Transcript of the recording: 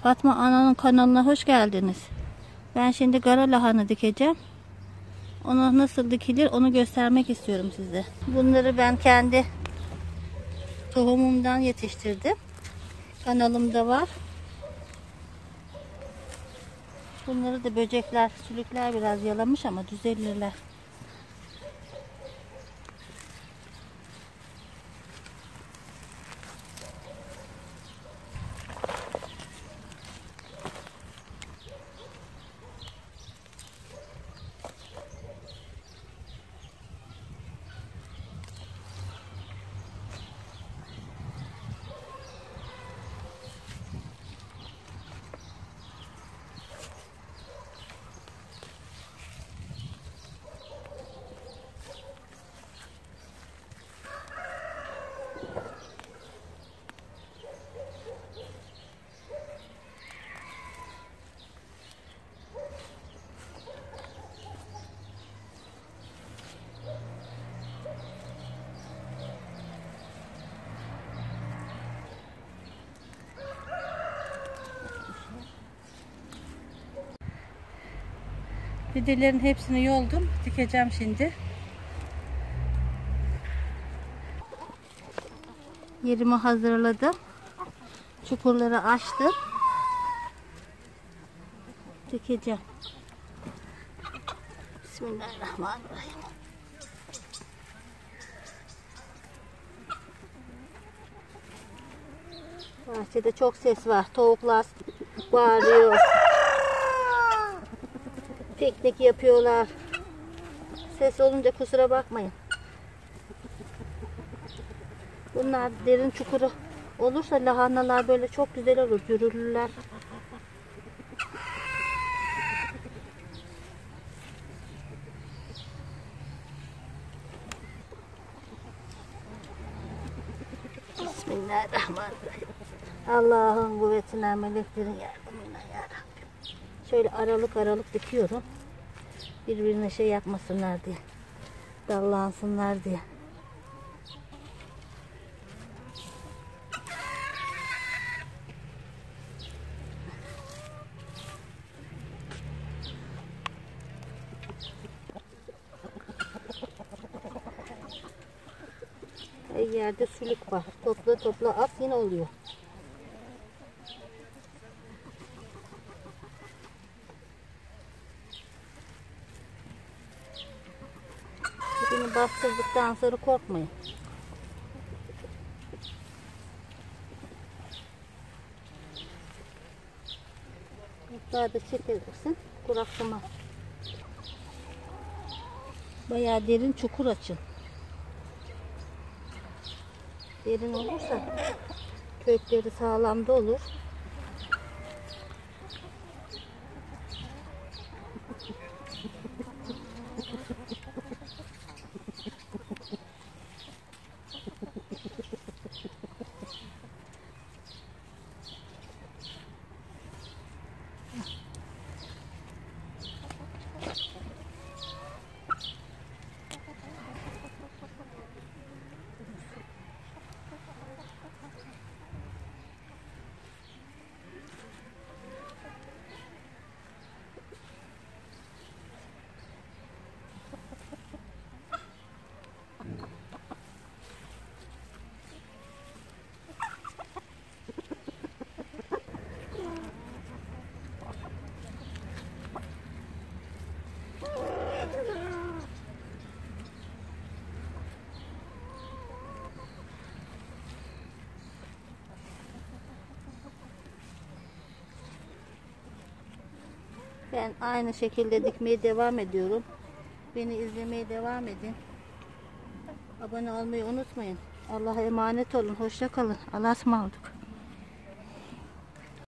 Fatma Ana'nın kanalına hoş geldiniz. Ben şimdi kara lahana dikeceğim. Onu nasıl dikilir onu göstermek istiyorum size. Bunları ben kendi tohumumdan yetiştirdim. Kanalımda var. Bunları da böcekler, sülükler biraz yalamış ama düzelirler. Fidellerin hepsini yoldum. Dikeceğim şimdi. Yerimi hazırladım. Çukurları açtım. Dikeceğim. Bismillahirrahmanirrahim. Bahçede çok ses var. Tavuklar bağırıyor. Piknik yapıyorlar. Ses olunca kusura bakmayın. Bunlar derin çukuru olursa lahanalar böyle çok güzel olur. Yürürler. Bismillahirrahmanirrahim. Allah'ın kuvvetine, meleklerin yardımıyla ya Rabbim. Şöyle aralık aralık dikiyorum. Birbirine şey yapmasınlar diye. Dallansınlar diye. Her yerde sülük var. Topla topla at yine oluyor. Birini bastırdıktan sonra korkmayın. Daha da çekilirsin. Kuraklama. Bayağı derin çukur açın. Derin olursa kökleri sağlamda olur. Ben aynı şekilde dikmeye devam ediyorum. Beni izlemeye devam edin. Abone olmayı unutmayın. Allah'a emanet olun. Hoşça kalın. Allah'a ısmarladık.